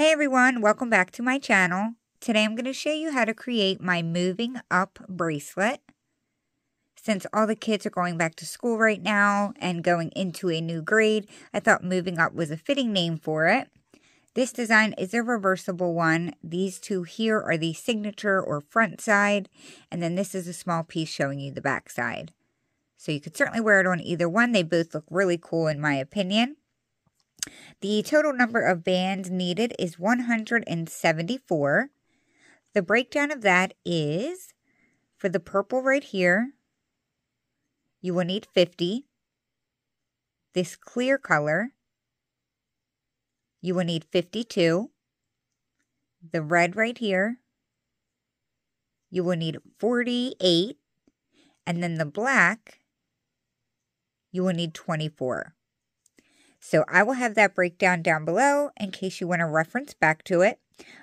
Hey everyone, welcome back to my channel. Today I'm going to show you how to create my moving up bracelet. Since all the kids are going back to school right now and going into a new grade, I thought moving up was a fitting name for it. This design is a reversible one. These two here are the signature or front side, and then this is a small piece showing you the back side. So you could certainly wear it on either one. They both look really cool in my opinion. The total number of bands needed is 174. The breakdown of that is, for the purple right here, you will need 50. This clear color, you will need 52. The red right here, you will need 48. And then the black, you will need 24. So I will have that breakdown down below in case you want to reference back to it.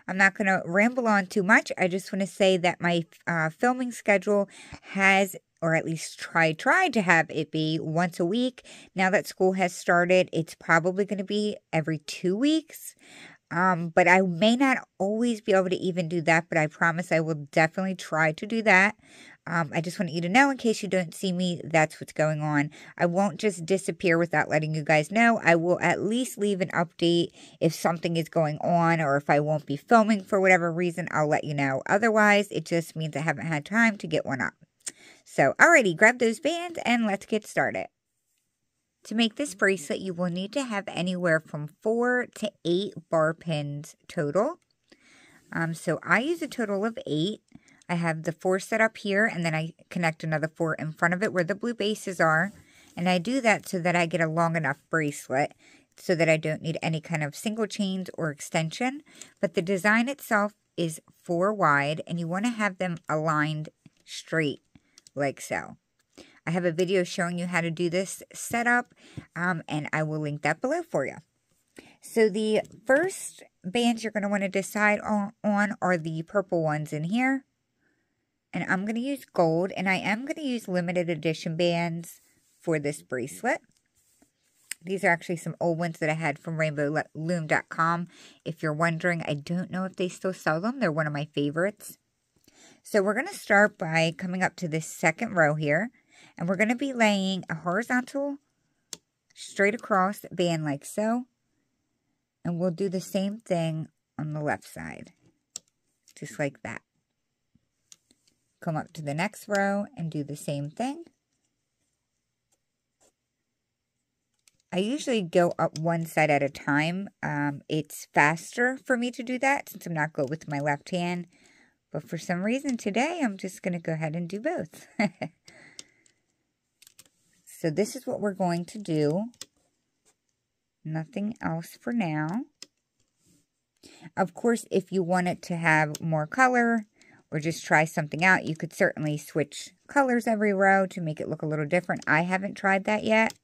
I'm not going to ramble on too much. I just want to say that my filming schedule has, or at least tried to have it be once a week. Now that school has started, it's probably going to be every 2 weeks. But I may not always be able to even do that, but I promise I will definitely try to do that. I just want you to know in case you don't see me, that's what's going on. I won't just disappear without letting you guys know. I will at least leave an update if something is going on or if I won't be filming for whatever reason, I'll let you know. Otherwise, it just means I haven't had time to get one up. So, alrighty, grab those bands and let's get started. To make this bracelet, you will need to have anywhere from 4 to 8 bar pins total. So I use a total of 8. I have the 4 set up here, and then I connect another 4 in front of it where the blue bases are. And I do that so that I get a long enough bracelet so that I don't need any kind of single chains or extension. But the design itself is 4 wide, and you want to have them aligned straight like so. I have a video showing you how to do this setup, and I will link that below for you. So the first bands you're going to want to decide on are the purple ones in here. And I'm going to use gold, and I am going to use limited edition bands for this bracelet. These are actually some old ones that I had from RainbowLoom.com. If you're wondering, I don't know if they still sell them. They're one of my favorites. So we're going to start by coming up to this second row here. And we're going to be laying a horizontal, straight across band like so. And we'll do the same thing on the left side. Just like that. Come up to the next row and do the same thing. I usually go up one side at a time. It's faster for me to do that since I'm not good with my left hand. But for some reason today, I'm just going to go ahead and do both. So this is what we're going to do. Nothing else for now. Of course, if you wanted to have more color or just try something out, you could certainly switch colors every row to make it look a little different. I haven't tried that yet,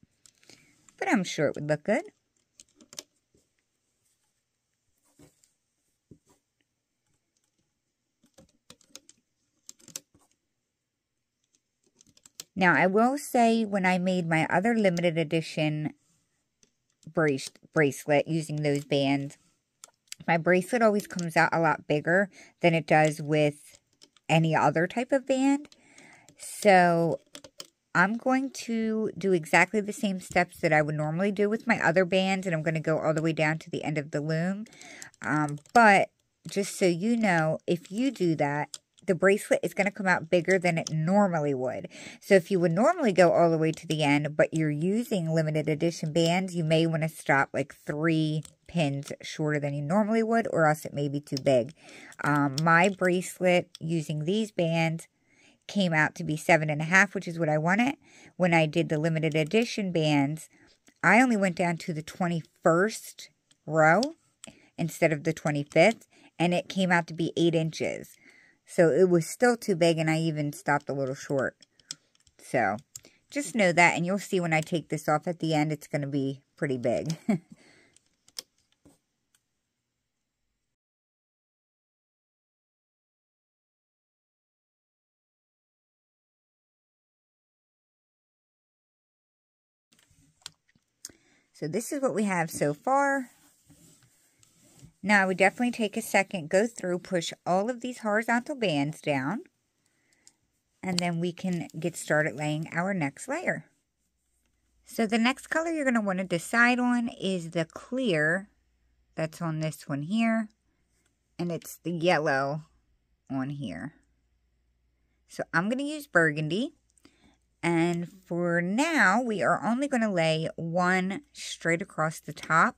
but I'm sure it would look good. Now, I will say when I made my other limited edition bracelet using those bands, my bracelet always comes out a lot bigger than it does with any other type of band. So I'm going to do exactly the same steps that I would normally do with my other bands, and I'm going to go all the way down to the end of the loom. But just so you know, if you do that, the bracelet is going to come out bigger than it normally would. So if you would normally go all the way to the end, but you're using limited edition bands, you may want to stop like 3 pins shorter than you normally would, or else it may be too big. My bracelet using these bands came out to be 7.5, which is what I wanted. When I did the limited edition bands, I only went down to the 21st row instead of the 25th, and it came out to be 8 inches. So it was still too big, and I even stopped a little short. So just know that, and you'll see when I take this off at the end, it's going to be pretty big. So this is what we have so far. Now I would definitely take a second, go through, push all of these horizontal bands down, and then we can get started laying our next layer. So the next color you're going to want to decide on is the clear that's on this one here, and it's the yellow on here. So I'm going to use burgundy, and for now we are only going to lay one straight across the top,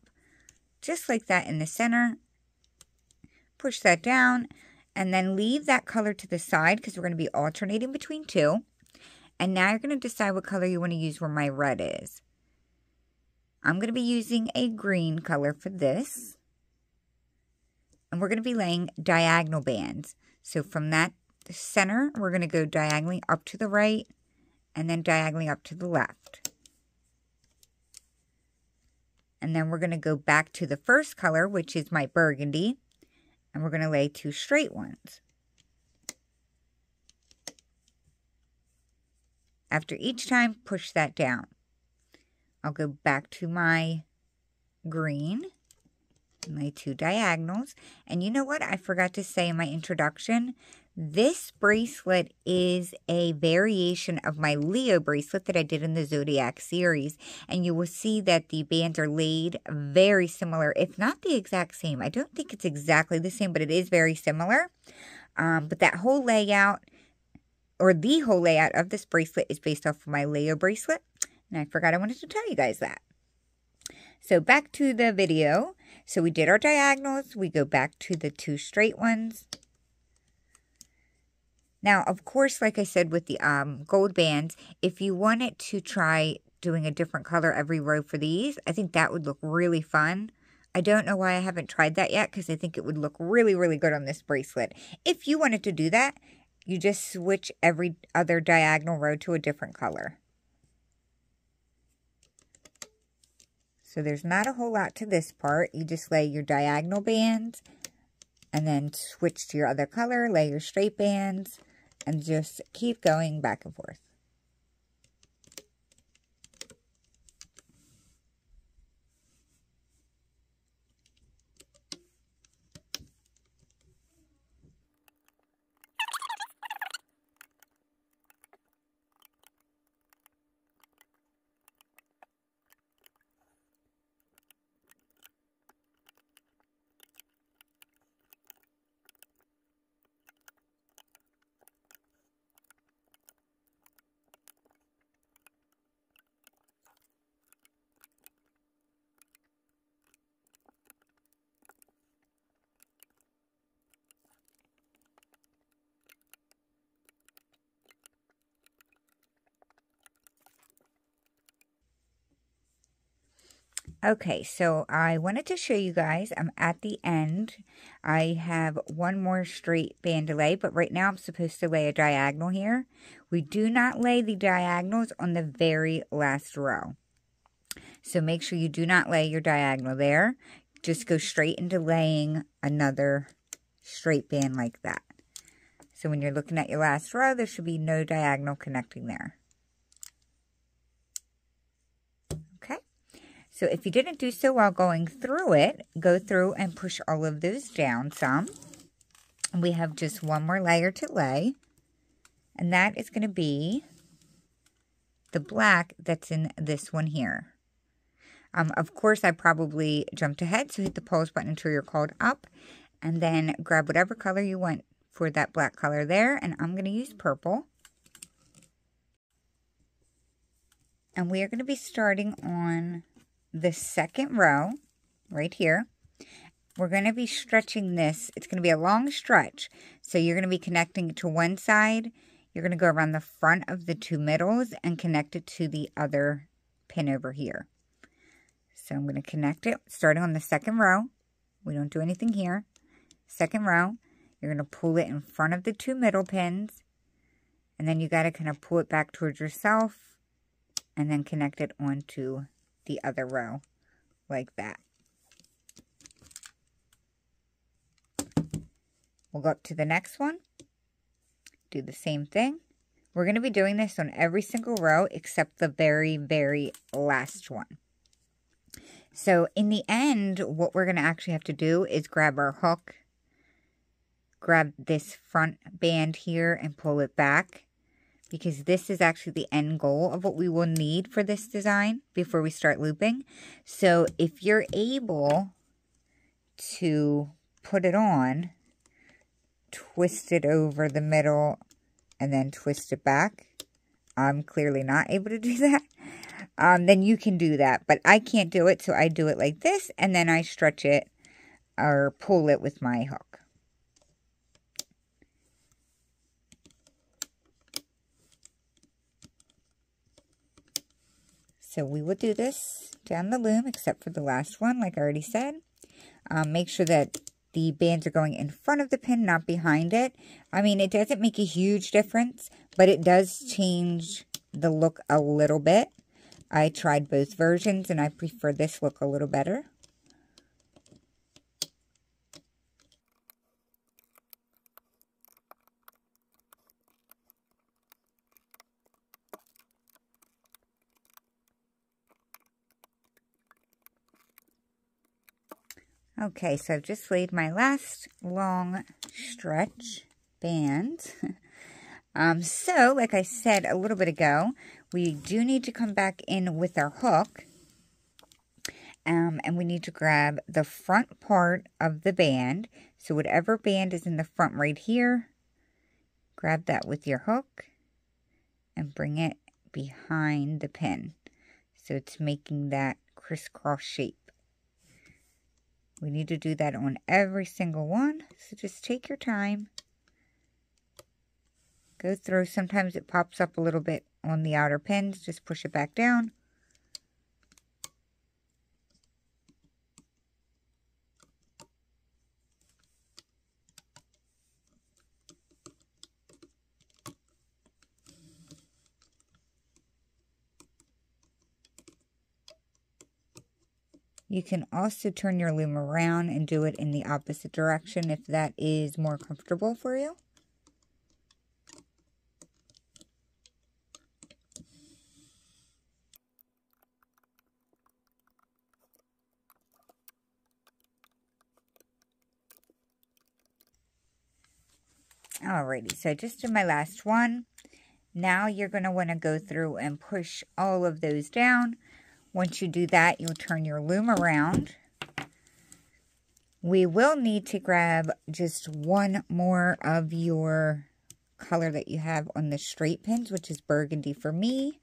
just like that in the center. Push that down, and then leave that color to the side because we're going to be alternating between two. And now you're going to decide what color you want to use where my red is. I'm going to be using a green color for this. And we're going to be laying diagonal bands. So from that center, we're going to go diagonally up to the right and then diagonally up to the left. And then we're going to go back to the first color, which is my burgundy, and we're going to lay two straight ones. After each time, push that down. I'll go back to my green and lay two diagonals. And you know what? I forgot to say in my introduction, this bracelet is a variation of my Leo bracelet that I did in the Zodiac series. And you will see that the bands are laid very similar, if not the exact same. I don't think it's exactly the same, but it is very similar. But that whole layout, or the whole layout of this bracelet, is based off of my Leo bracelet. And I forgot I wanted to tell you guys that. So back to the video. So we did our diagonals. We go back to the two straight ones. Now, of course, like I said with the gold bands, if you wanted to try doing a different color every row for these, I think that would look really fun. I don't know why I haven't tried that yet because I think it would look really, really good on this bracelet. If you wanted to do that, you just switch every other diagonal row to a different color. So there's not a whole lot to this part. You just lay your diagonal bands and then switch to your other color, lay your straight bands, and just keep going back and forth. Okay, so I wanted to show you guys, I'm at the end. I have one more straight band to lay, but right now I'm supposed to lay a diagonal here. We do not lay the diagonals on the very last row. So make sure you do not lay your diagonal there. Just go straight into laying another straight band like that. So when you're looking at your last row, there should be no diagonal connecting there. So if you didn't do so while going through it, go through and push all of those down some. We have just one more layer to lay, and that is going to be the black that's in this one here. Of course, I probably jumped ahead, so hit the pause button until you're called up, and then grab whatever color you want for that black color there, and I'm going to use purple. And we are going to be starting on the second row right here. We're going to be stretching this. It's going to be a long stretch. So you're going to be connecting it to one side. You're going to go around the front of the two middles and connect it to the other pin over here. So I'm going to connect it starting on the second row. We don't do anything here. Second row, you're going to pull it in front of the two middle pins. And then you got to kind of pull it back towards yourself and then connect it onto the other row like that. We'll go up to the next one, do the same thing. We're going to be doing this on every single row except the very, very last one. So in the end, what we're going to actually have to do is grab our hook, grab this front band here and pull it back, because this is actually the end goal of what we will need for this design before we start looping. So if you're able to put it on, twist it over the middle, and then twist it back. I'm clearly not able to do that. Then you can do that, but I can't do it, so I do it like this, and then I stretch it or pull it with my hook. So we will do this down the loom, except for the last one, like I already said. Make sure that the bands are going in front of the pin, not behind it. I mean, it doesn't make a huge difference, but it does change the look a little bit. I tried both versions, and I prefer this look a little better. Okay, so I've just laid my last long stretch band. So, like I said a little bit ago, we do need to come back in with our hook. And we need to grab the front part of the band. So whatever band is in the front right here, grab that with your hook and bring it behind the pin. So it's making that crisscross shape. We need to do that on every single one. So just take your time. Go through. Sometimes it pops up a little bit on the outer pins. Just push it back down. You can also turn your loom around and do it in the opposite direction if that is more comfortable for you. Alrighty, so I just did my last one. Now you're going to want to go through and push all of those down. Once you do that, you'll turn your loom around. We will need to grab just one more of your color that you have on the straight pins, which is burgundy for me.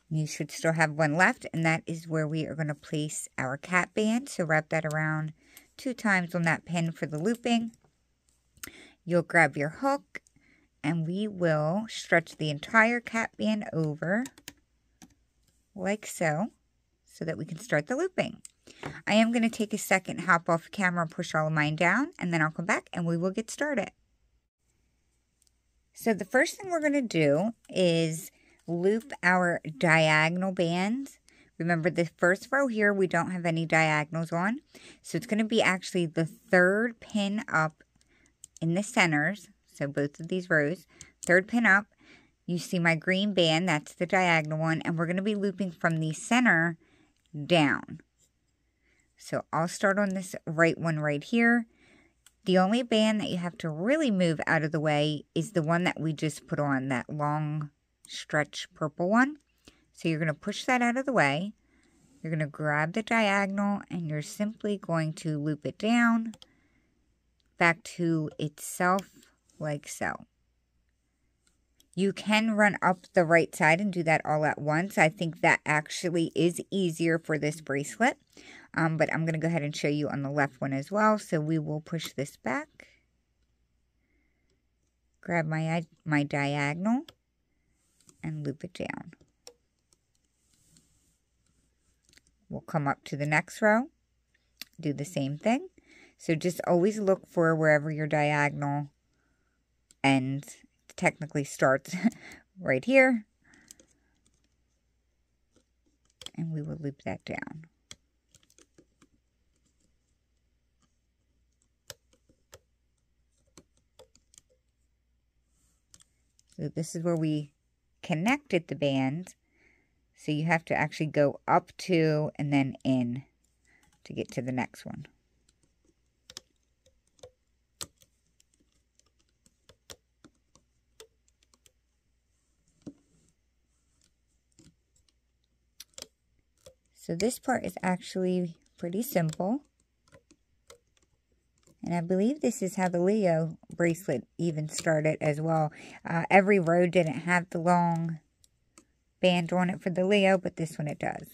You should still have one left, and that is where we are going to place our cat band. So wrap that around 2 times on that pin for the looping. You'll grab your hook, and we will stretch the entire cat band over like so that we can start the looping. I am going to take a second, hop off camera, push all of mine down, and then I'll come back and we will get started. So the first thing we're going to do is loop our diagonal bands. Remember, the first row here, we don't have any diagonals on. So it's going to be actually the 3rd pin up in the centers. So both of these rows, 3rd pin up. You see my green band, that's the diagonal one. And we're going to be looping from the center down. So I'll start on this right one right here. The only band that you have to really move out of the way is the one that we just put on, that long stretch purple one. So you're going to push that out of the way. You're going to grab the diagonal and you're simply going to loop it down back to itself like so. You can run up the right side and do that all at once. I think that actually is easier for this bracelet. But I'm going to go ahead and show you on the left one as well. So we will push this back. Grab my diagonal and loop it down. We'll come up to the next row. Do the same thing. So just always look for wherever your diagonal ends. Technically starts right here. And we will loop that down. So this is where we connected the band. So you have to actually go up 2 and then in to get to the next one. So this part is actually pretty simple. And I believe this is how the Leo bracelet even started as well. Every row didn't have the long band on it for the Leo, but this one it does.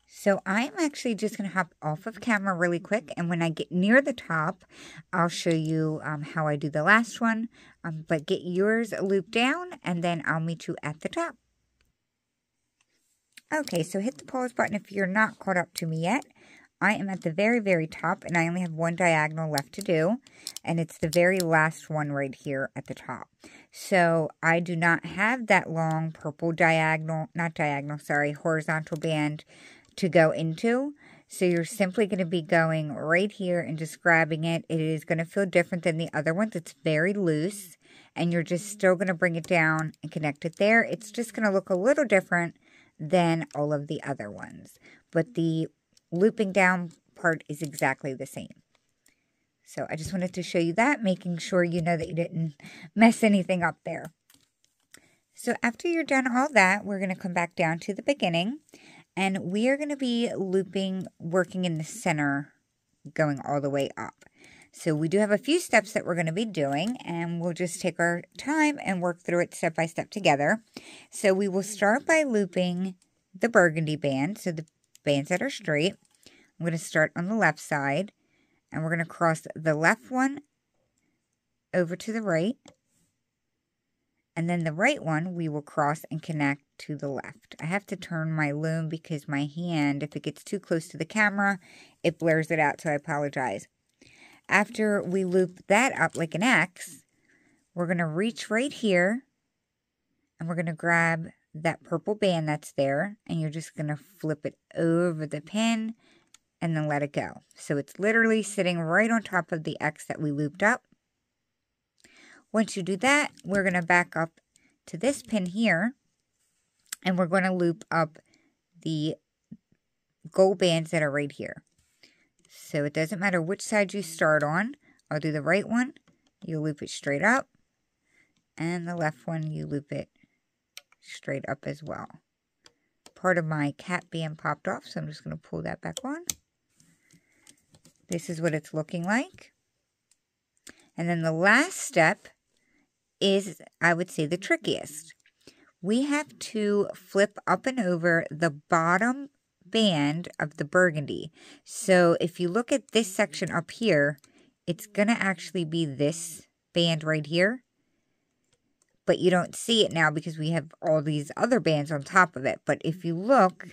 So I'm actually just going to hop off of camera really quick, and when I get near the top, I'll show you how I do the last one, but get yours looped down, and then I'll meet you at the top. Okay, so hit the pause button if you're not caught up to me yet. I am at the very, very top, and I only have one diagonal left to do, and it's the very last one right here at the top. So I do not have that long purple horizontal band to go into. So you're simply going to be going right here and just grabbing it. It is going to feel different than the other ones. It's very loose, and you're just still going to bring it down and connect it there. It's just going to look a little different than all of the other ones, but the looping down part is exactly the same. So I just wanted to show you that, making sure you know that you didn't mess anything up there. So after you're done all that, we're going to come back down to the beginning. And we are going to be looping, working in the center, going all the way up. So we do have a few steps that we're going to be doing, and we'll just take our time and work through it step by step together. So we will start by looping the burgundy band, so the bands that are straight. I'm going to start on the left side, and we're going to cross the left one over to the right. And then the right one, we will cross and connect to the left. I have to turn my loom because my hand, if it gets too close to the camera, it blurs it out, so I apologize. After we loop that up like an X, we're going to reach right here, and we're going to grab that purple band that's there, and you're just going to flip it over the pin and then let it go. So it's literally sitting right on top of the X that we looped up. Once you do that, we're going to back up to this pin here, and we're going to loop up the gold bands that are right here. So it doesn't matter which side you start on. I'll do the right one. You loop it straight up, and the left one, you loop it straight up as well. Part of my cap band popped off, so I'm just going to pull that back on. This is what it's looking like. And then the last step is, I would say, the trickiest. We have to flip up and over the bottom band of the burgundy. So if you look at this section up here, it's going to actually be this band right here. But you don't see it now because we have all these other bands on top of it. But if you look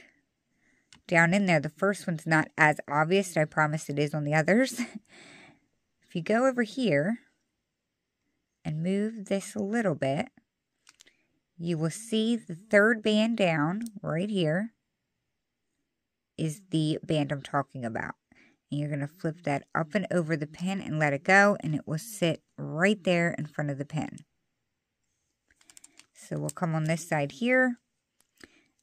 down in there, the first one's not as obvious. I promise it is on the others. If you go over here and move this a little bit, you will see the third band down right here is the band I'm talking about. And you're going to flip that up and over the pin and let it go, and it will sit right there in front of the pin. So we'll come on this side here.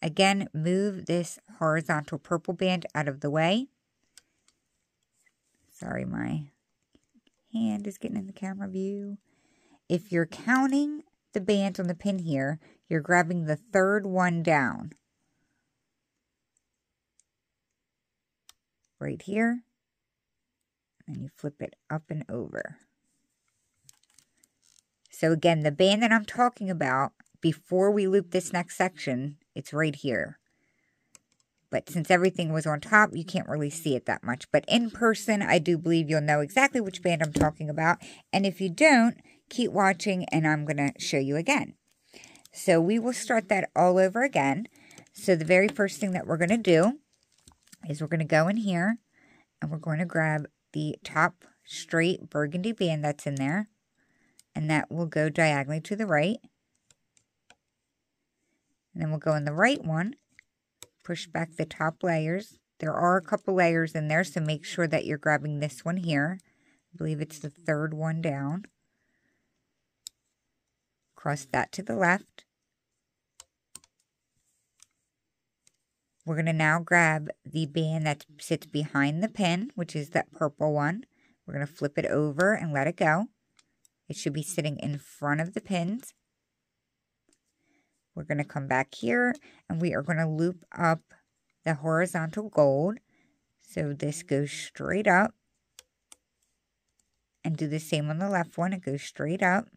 Again, move this horizontal purple band out of the way. Sorry, my hand is getting in the camera view. If you're counting the bands on the pin here, you're grabbing the third one down. Right here. And you flip it up and over. So again, the band that I'm talking about, before we loop this next section, it's right here. But since everything was on top, you can't really see it that much. But in person, I do believe you'll know exactly which band I'm talking about. And if you don't, keep watching and I'm going to show you again. So we will start that all over again. So the very first thing that we're going to do is we're going to go in here and we're going to grab the top straight burgundy band that's in there, and that will go diagonally to the right. And then we'll go in the right one, push back the top layers. There are a couple layers in there, so make sure that you're grabbing this one here. I believe it's the third one down. Cross that to the left. We're going to now grab the band that sits behind the pin, which is that purple one. We're going to flip it over and let it go. It should be sitting in front of the pins. We're going to come back here and we are going to loop up the horizontal gold. So this goes straight up. And do the same on the left one. It goes straight up.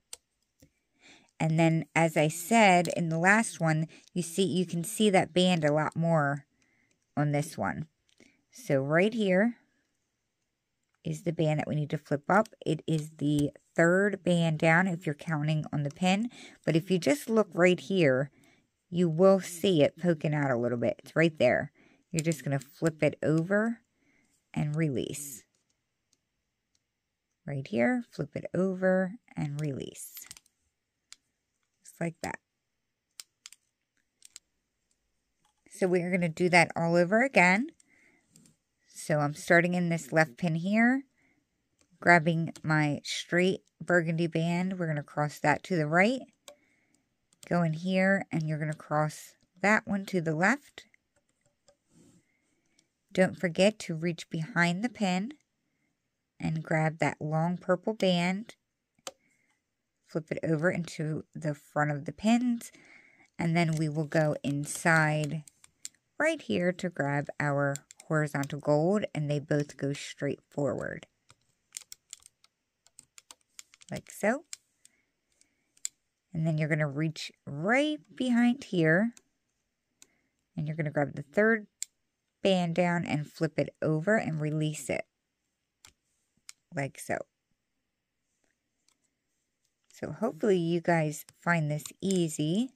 And then, as I said in the last one, you can see that band a lot more on this one. So right here is the band that we need to flip up. It is the third band down if you're counting on the pin. But if you just look right here, you will see it poking out a little bit. It's right there. You're just going to flip it over and release. Right here, flip it over and release. Like that. So we're going to do that all over again. So I'm starting in this left pin here, grabbing my straight burgundy band. We're going to cross that to the right. Go in here and you're going to cross that one to the left. Don't forget to reach behind the pin and grab that long purple band. Flip it over into the front of the pins, and then we will go inside right here to grab our horizontal gold, and they both go straight forward. Like so. And then you're going to reach right behind here, and you're going to grab the third band down and flip it over and release it. Like so. So hopefully you guys find this easy.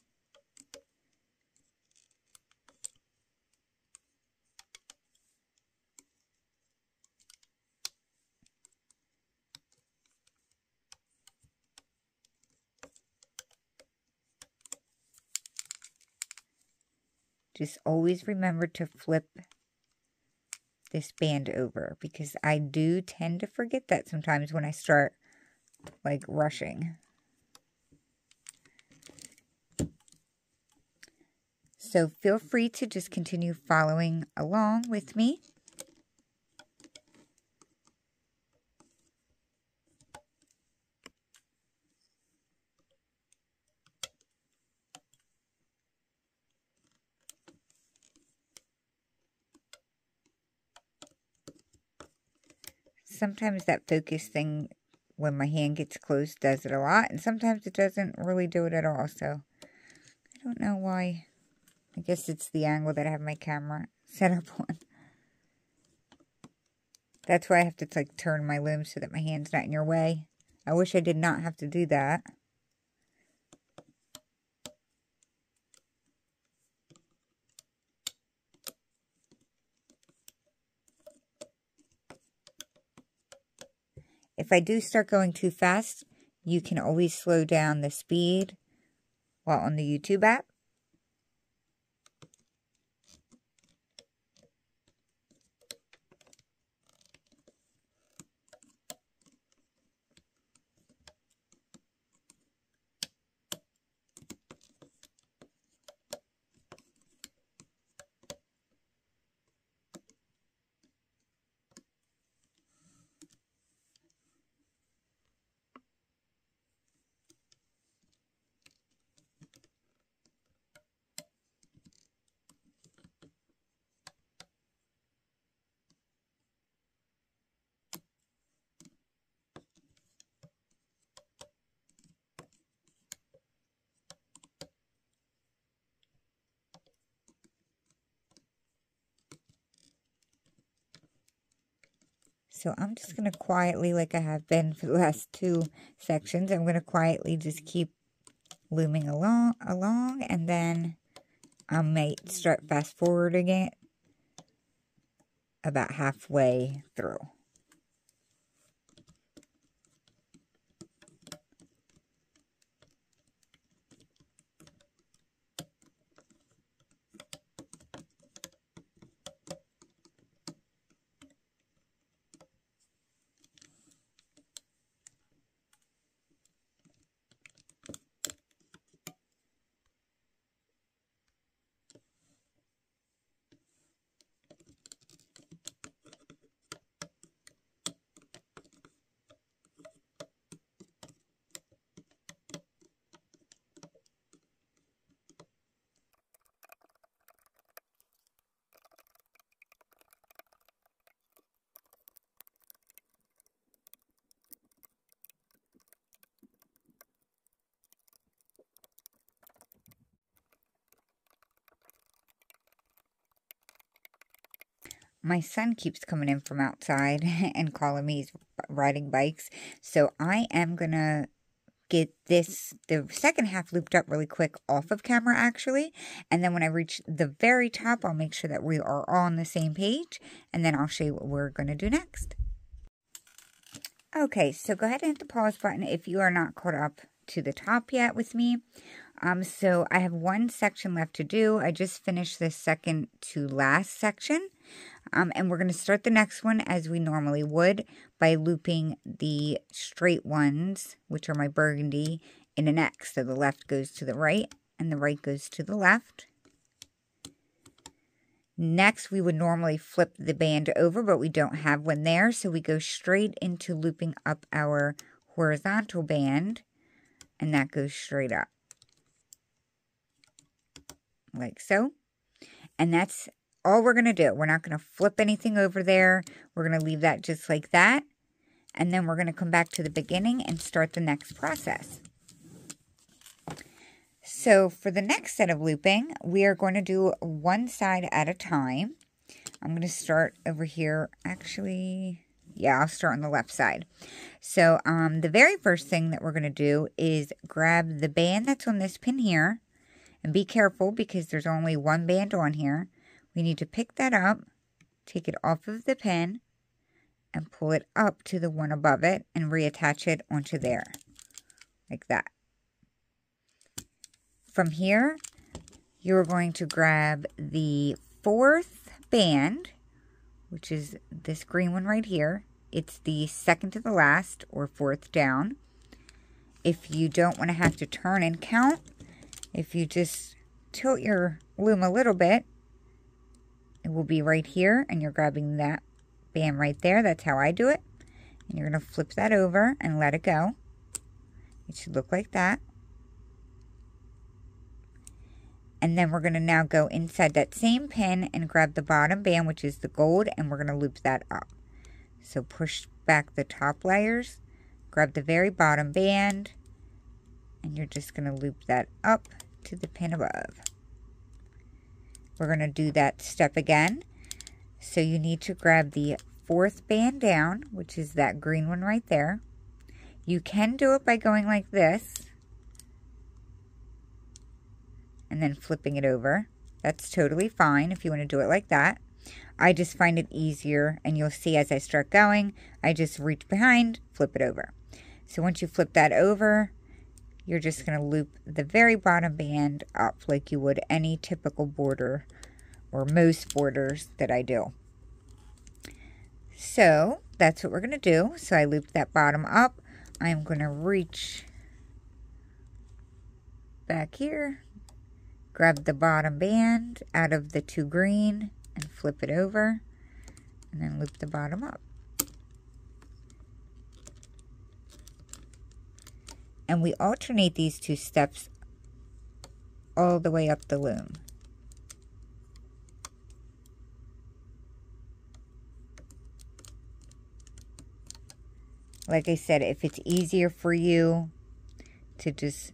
Just always remember to flip this band over, because I do tend to forget that sometimes when I start like rushing. So feel free to just continue following along with me. Sometimes that focus thing when my hand gets close does it a lot, and sometimes it doesn't really do it at all. So I don't know why. I guess it's the angle that I have my camera set up on. That's why I have to like turn my loom so that my hand's not in your way. I wish I did not have to do that. If I do start going too fast, you can always slow down the speed while on the YouTube app. So I'm just going to quietly, like I have been for the last two sections, I'm going to quietly just keep looming along, and then I might start fast forwarding it. about halfway through. My son keeps coming in from outside and calling me he's riding bikes. So I am going to get the second half looped up really quick off of camera actually. And then when I reach the very top, I'll make sure that we are all on the same page. And then I'll show you what we're going to do next. Okay, so go ahead and hit the pause button if you are not caught up to the top yet with me. So I have one section left to do. I just finished the second to last section. And we're going to start the next one as we normally would by looping the straight ones, which are my burgundy, in an X. So the left goes to the right and the right goes to the left. Next, we would normally flip the band over, but we don't have one there. So we go straight into looping up our horizontal band, and that goes straight up. Like so. And that's all we're going to do. We're not going to flip anything over there. We're going to leave that just like that. And then we're going to come back to the beginning and start the next process. So for the next set of looping, we are going to do one side at a time. I'm going to start over here. Actually, yeah, I'll start on the left side. So the very first thing that we're going to do is grab the band that's on this pin here. And be careful because there's only one band on here. We need to pick that up, take it off of the pin, and pull it up to the one above it and reattach it onto there, like that. From here, you're going to grab the fourth band, which is this green one right here. It's the second to the last, or fourth down. If you don't want to have to turn and count, if you just tilt your loom a little bit, it will be right here, and you're grabbing that band right there. That's how I do it. And you're going to flip that over and let it go. It should look like that. And then we're going to now go inside that same pin and grab the bottom band, which is the gold, and we're going to loop that up. So push back the top layers, grab the very bottom band, and you're just going to loop that up to the pin above. We're going to do that step again. So you need to grab the fourth band down, which is that green one right there. You can do it by going like this and then flipping it over. That's totally fine if you want to do it like that. I just find it easier, and you'll see as I start going, I just reach behind, flip it over. So once you flip that over, you're just going to loop the very bottom band up like you would any typical border or most borders that I do. So that's what we're going to do. So I looped that bottom up. I'm going to reach back here, grab the bottom band out of the two green and flip it over, and then loop the bottom up. And we alternate these two steps all the way up the loom. Like I said, if it's easier for you to just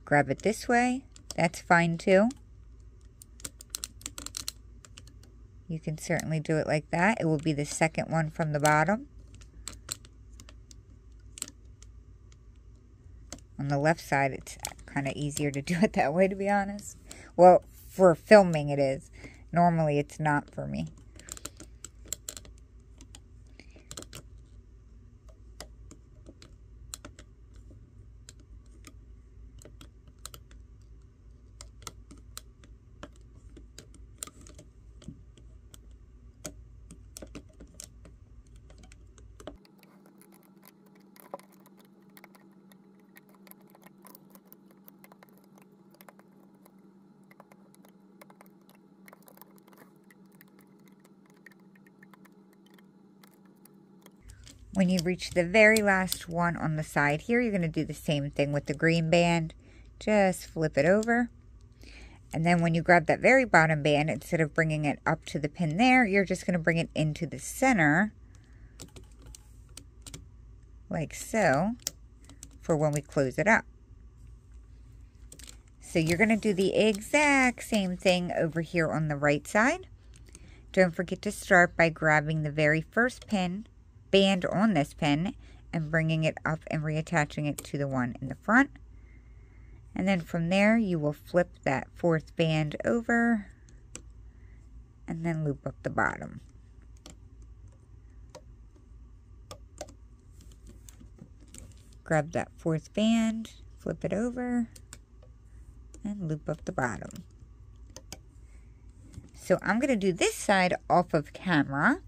grab it this way, that's fine too. You can certainly do it like that. It will be the second one from the bottom. On the left side, it's kind of easier to do it that way, to be honest. Well, for filming it is. Normally, it's not for me. When you reach the very last one on the side here, you're going to do the same thing with the green band. Just flip it over. And then when you grab that very bottom band, instead of bringing it up to the pin there, you're just going to bring it into the center, like so, for when we close it up. So you're going to do the exact same thing over here on the right side. Don't forget to start by grabbing the very first band on this pin and bringing it up and reattaching it to the one in the front. And then from there, you will flip that fourth band over and then loop up the bottom. Grab that fourth band, flip it over, and loop up the bottom. So I'm going to do this side off of camera,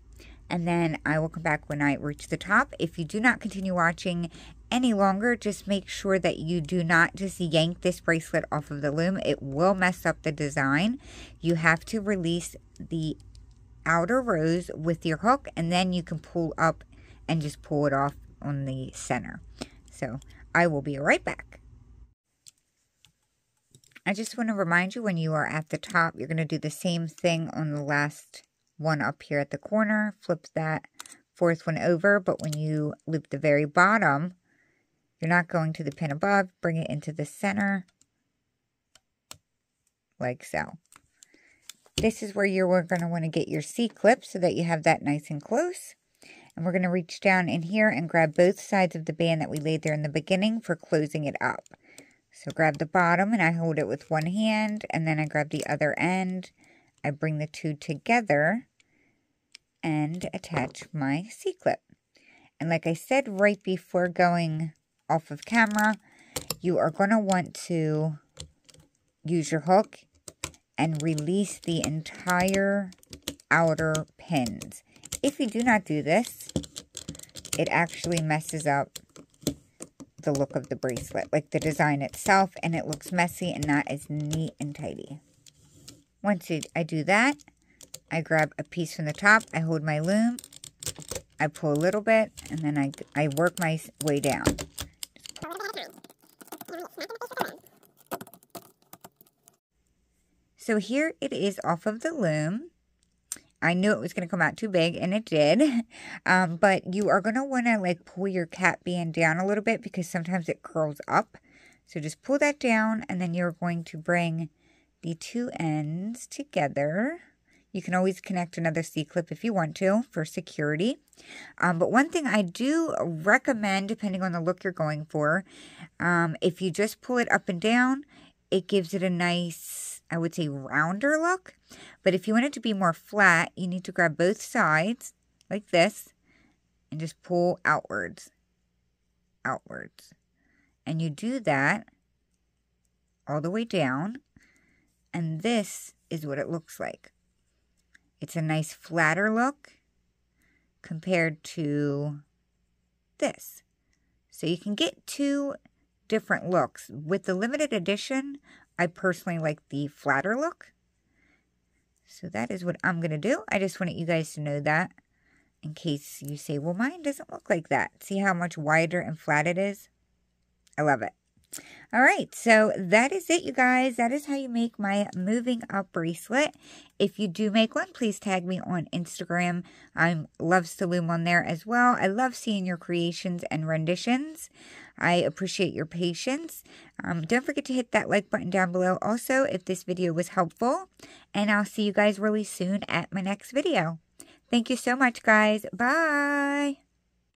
and then I will come back when I reach the top. If you do not continue watching any longer, just make sure that you do not just yank this bracelet off of the loom. It will mess up the design. You have to release the outer rows with your hook, and then you can pull up and just pull it off on the center. So I will be right back. I just want to remind you, when you are at the top, you're going to do the same thing on the last one up here at the corner. Flip that fourth one over, but when you loop the very bottom, you're not going to the pin above. Bring it into the center, like so. This is where you're going to want to get your C-clip so that you have that nice and close. And we're going to reach down in here and grab both sides of the band that we laid there in the beginning for closing it up. So grab the bottom and I hold it with one hand, and then I grab the other end. I bring the two together and attach my C-clip. And like I said right before going off of camera, you are going to want to use your hook and release the entire outer pins. If you do not do this, it actually messes up the look of the bracelet, like the design itself, and it looks messy and not as neat and tidy. Once I do that, I grab a piece from the top, I hold my loom, I pull a little bit, and then I work my way down. So here it is off of the loom. I knew it was going to come out too big, and it did. But you are going to want to like pull your cap band down a little bit because sometimes it curls up. So just pull that down, and then you're going to bring the two ends together. You can always connect another C-clip if you want to for security. But one thing I do recommend, depending on the look you're going for, if you just pull it up and down, it gives it a nice, I would say, rounder look. But if you want it to be more flat, you need to grab both sides like this and just pull outwards. And you do that all the way down. And this is what it looks like. It's a nice flatter look compared to this. So you can get two different looks. With the limited edition, I personally like the flatter look. So that is what I'm going to do. I just wanted you guys to know that in case you say, well, mine doesn't look like that. See how much wider and flat it is? I love it. All right, so that is it, you guys. That is how you make my moving up bracelet. If you do make one, please tag me on Instagram. I love to loom on there as well. I love seeing your creations and renditions. I appreciate your patience. Don't forget to hit that like button down below also if this video was helpful. And I'll see you guys really soon at my next video. Thank you so much, guys. Bye.